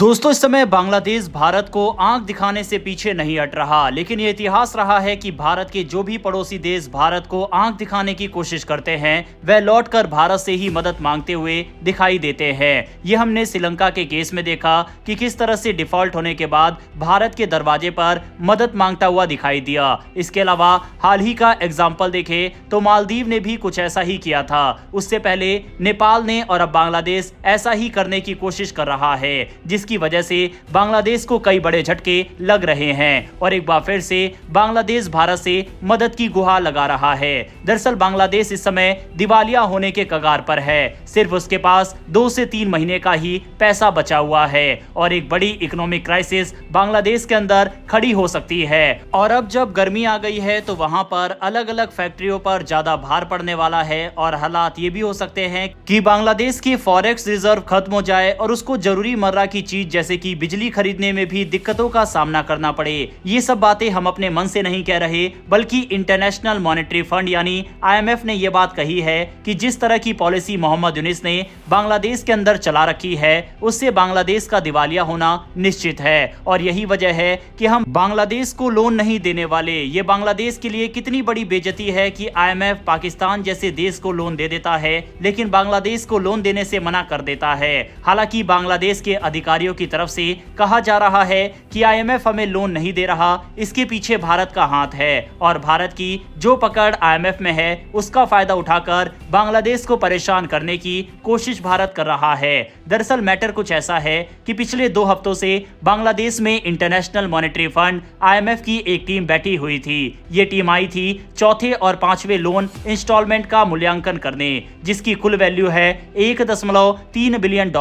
दोस्तों, इस समय बांग्लादेश भारत को आंख दिखाने से पीछे नहीं हट रहा, लेकिन ये इतिहास रहा है कि भारत के जो भी पड़ोसी देश भारत को आंख दिखाने की कोशिश करते हैं वह लौटकर भारत से ही मदद मांगते हुए दिखाई देते हैं। ये हमने श्रीलंका के केस में देखा कि किस तरह से डिफॉल्ट होने के बाद भारत के दरवाजे पर मदद मांगता हुआ दिखाई दिया। इसके अलावा हाल ही का एग्जाम्पल देखे तो मालदीव ने भी कुछ ऐसा ही किया था। उससे पहले नेपाल ने और अब बांग्लादेश ऐसा ही करने की कोशिश कर रहा है, जिसकी वजह से बांग्लादेश को कई बड़े झटके लग रहे हैं और एक बार फिर से बांग्लादेश भारत से मदद की गुहार लगा रहा है। दरअसल बांग्लादेश इस समय दिवालिया होने के कगार पर है। सिर्फ उसके पास 2 से 3 महीने का ही पैसा बचा हुआ है और एक बड़ी इकोनॉमिक क्राइसिस बांग्लादेश के अंदर खड़ी हो सकती है। और अब जब गर्मी आ गई है तो वहां पर अलग अलग फैक्ट्रियों पर ज्यादा भार पड़ने वाला है और हालात ये भी हो सकते हैं कि बांग्लादेश की फॉरेक्स रिजर्व खत्म हो जाए और उसको जरूरी मर्रा की चीज जैसे कि बिजली खरीदने में भी दिक्कतों का सामना करना पड़े। ये सब बातें हम अपने मन से नहीं कह रहे, बल्कि इंटरनेशनल मॉनेटरी फंड यानी IMF ने ये बात कही है कि जिस तरह की पॉलिसी मोहम्मद यूनिस ने बांग्लादेश के अंदर चला रखी है उससे बांग्लादेश का दिवालिया होना निश्चित है। और यही वजह है कि हम बांग्लादेश को लोन नहीं देने वाले। ये बांग्लादेश के लिए कितनी बड़ी बेइज्जती है कि IMF पाकिस्तान जैसे देश को लोन दे देता है लेकिन बांग्लादेश को लोन देने से मना कर देता है। हालांकि बांग्लादेश के अधिकारियों की तरफ से कहा जा रहा है कि IMF हमें लोन नहीं दे रहा, इसके पीछे भारत का हाथ है और भारत की जो पकड़ IMF में है उसका फायदा उठाकर बांग्लादेश को परेशान करने की कोशिश भारत कर रहा है। दरअसल मैटर कुछ ऐसा है कि पिछले 2 हफ्तों से बांग्लादेश में इंटरनेशनल मॉनेटरी फंड IMF की एक टीम बैठी हुई थी। ये टीम आई थी चौथे और 5वें लोन इंस्टॉलमेंट का मूल्यांकन करने, जिसकी कुल वैल्यू है $1.3 बिलियन।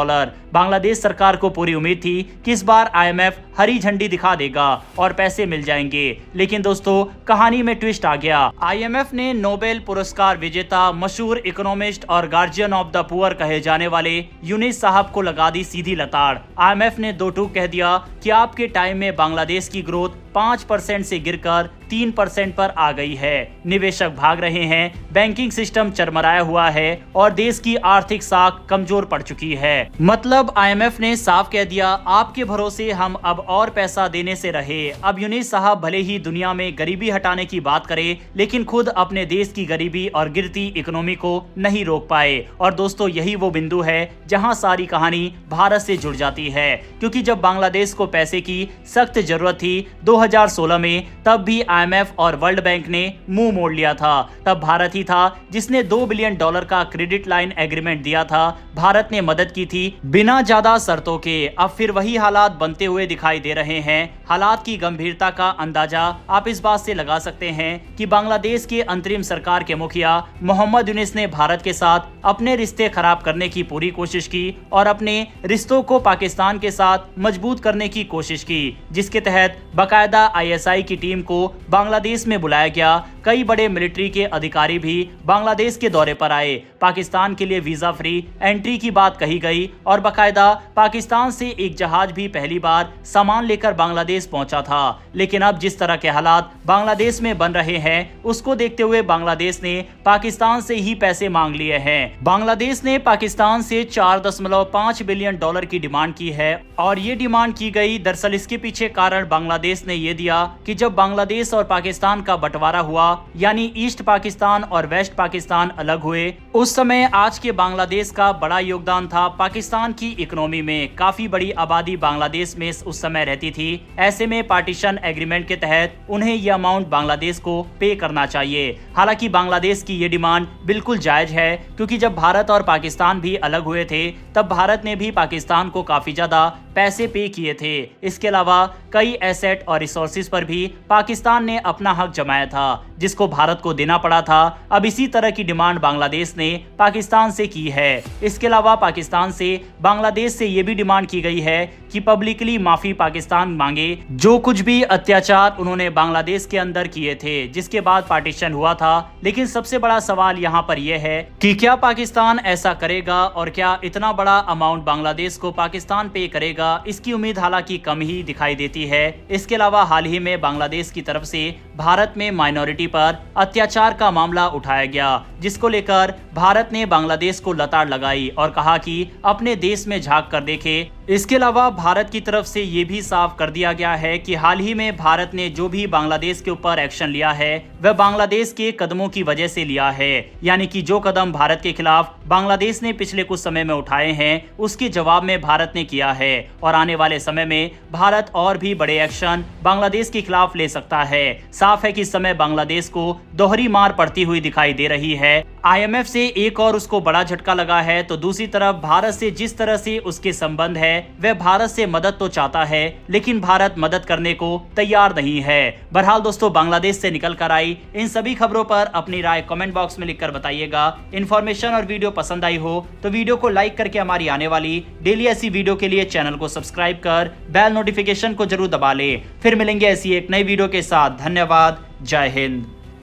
बांग्लादेश सरकार को पूरी उम्मीद थी कि इस बार IMF हरी झंडी दिखा देगा और पैसे मिल जाएंगे, लेकिन दोस्तों कहानी में ट्विस्ट आ गया। IMF ने नोबेल पुरस्कार विजेता, मशहूर इकोनॉमिस्ट और गार्जियन ऑफ द पुअर कहे जाने वाले यूनिस साहब को लगा दी सीधी लताड़। IMF ने 2 टूक कह दिया कि आपके टाइम में बांग्लादेश की ग्रोथ 5% से गिरकर 3% पर आ गई है। निवेशक भाग रहे हैं, बैंकिंग सिस्टम चरमराया हुआ है और देश की आर्थिक साख कमजोर पड़ चुकी है। मतलब IMF ने साफ कह दिया, आपके भरोसे हम अब और पैसा देने से रहे। अब यूनिस साहब भले ही दुनिया में गरीबी हटाने की बात करे, लेकिन खुद अपने देश की गरीबी और गिरती इकोनॉमी को नहीं रोक पाए। और दोस्तों यही वो बिंदु है जहां सारी कहानी भारत से जुड़ जाती है, क्योंकि जब बांग्लादेश को पैसे की सख्त जरूरत थी 2016 में, तब भी IMF और वर्ल्ड बैंक ने मुंह मोड़ लिया था। तब भारत ही था जिसने $2 बिलियन का क्रेडिट लाइन एग्रीमेंट दिया था। भारत ने मदद की थी बिना ज्यादा शर्तों के। अब फिर वही हालात बनते हुए दिखाई दे रहे हैं। हालात की गंभीरता का अंदाजा आप इस बात से लगा सकते हैं कि बांग्लादेश के अंतरिम सरकार के मुखिया मोहम्मद यूनिस ने भारत के साथ अपने रिश्ते खराब करने की पूरी कोशिश की और अपने रिश्तों को पाकिस्तान के साथ मजबूत करने की कोशिश की, जिसके तहत बाकायदा ISI की टीम को बांग्लादेश में बुलाया गया। कई बड़े मिलिट्री के अधिकारी भी बांग्लादेश के दौरे पर आए। पाकिस्तान के लिए वीजा फ्री एंट्री की बात कही गई और बाकायदा पाकिस्तान से एक जहाज भी पहली बार सामान लेकर बांग्लादेश पहुंचा था। लेकिन अब जिस तरह के हालात बांग्लादेश में बन रहे हैं उसको देखते हुए बांग्लादेश ने पाकिस्तान से ही पैसे मांग लिए हैं। बांग्लादेश ने पाकिस्तान से $4.5 बिलियन की डिमांड की है और ये डिमांड की गई। दरअसल इसके पीछे कारण बांग्लादेश ने ये दिया कि जब बांग्लादेश और पाकिस्तान का बंटवारा हुआ, यानी ईस्ट पाकिस्तान और वेस्ट पाकिस्तान अलग हुए, उस समय आज के बांग्लादेश का बड़ा योगदान था पाकिस्तान की इकोनॉमी में। काफी बड़ी आबादी बांग्लादेश में उस समय रहती थी। ऐसे में पार्टीशन एग्रीमेंट के तहत उन्हें यह अमाउंट बांग्लादेश को पे करना चाहिए। हालांकि बांग्लादेश की ये डिमांड बिल्कुल जायज है, क्योंकि जब भारत और पाकिस्तान भी अलग हुए थे तब भारत ने भी पाकिस्तान को काफी ज्यादा पैसे पे किए थे। इसके अलावा कई एसेट और रिसोर्सेज पर भी पाकिस्तान ने अपना हक जमाया था, जिसको भारत को देना पड़ा था। अब इसी तरह की डिमांड बांग्लादेश ने पाकिस्तान से की है। इसके अलावा पाकिस्तान से बांग्लादेश से ये भी डिमांड की गई है कि पब्लिकली माफी पाकिस्तान मांगे जो कुछ भी अत्याचार उन्होंने बांग्लादेश के अंदर किए थे, जिसके बाद पार्टीशन हुआ था। लेकिन सबसे बड़ा सवाल यहाँ पर यह है कि क्या पाकिस्तान ऐसा करेगा और क्या इतना बड़ा अमाउंट बांग्लादेश को पाकिस्तान पे करेगा? इसकी उम्मीद हालांकि कम ही दिखाई देती है। इसके अलावा अलावा हाल ही में बांग्लादेश की तरफ से भारत में माइनॉरिटी पर अत्याचार का मामला उठाया गया, जिसको लेकर भारत ने बांग्लादेश को लताड़ लगाई और कहा कि अपने देश में झांक कर देखे। इसके अलावा भारत की तरफ से ये भी साफ कर दिया गया है कि हाल ही में भारत ने जो भी बांग्लादेश के ऊपर एक्शन लिया है वह बांग्लादेश के कदमों की वजह से लिया है, यानी कि जो कदम भारत के खिलाफ बांग्लादेश ने पिछले कुछ समय में उठाए हैं उसके जवाब में भारत ने किया है और आने वाले समय में भारत और भी बड़े एक्शन बांग्लादेश के खिलाफ ले सकता है। साफ है कि इस समय बांग्लादेश को दोहरी मार पड़ती हुई दिखाई दे रही है। IMF से एक और उसको बड़ा झटका लगा है तो दूसरी तरफ भारत से जिस तरह से उसके संबंध है वह भारत से मदद तो चाहता है लेकिन भारत मदद करने को तैयार नहीं है। बहरहाल दोस्तों, बांग्लादेश से निकल कर आई इन सभी खबरों पर अपनी राय कमेंट बॉक्स में लिखकर बताइएगा। इन्फॉर्मेशन और वीडियो पसंद आई हो तो वीडियो को लाइक करके हमारी आने वाली डेली ऐसी वीडियो के लिए चैनल को सब्सक्राइब कर बेल नोटिफिकेशन को जरूर दबा ले। फिर मिलेंगे ऐसी एक नई वीडियो के साथ। धन्यवाद। जय हिंद।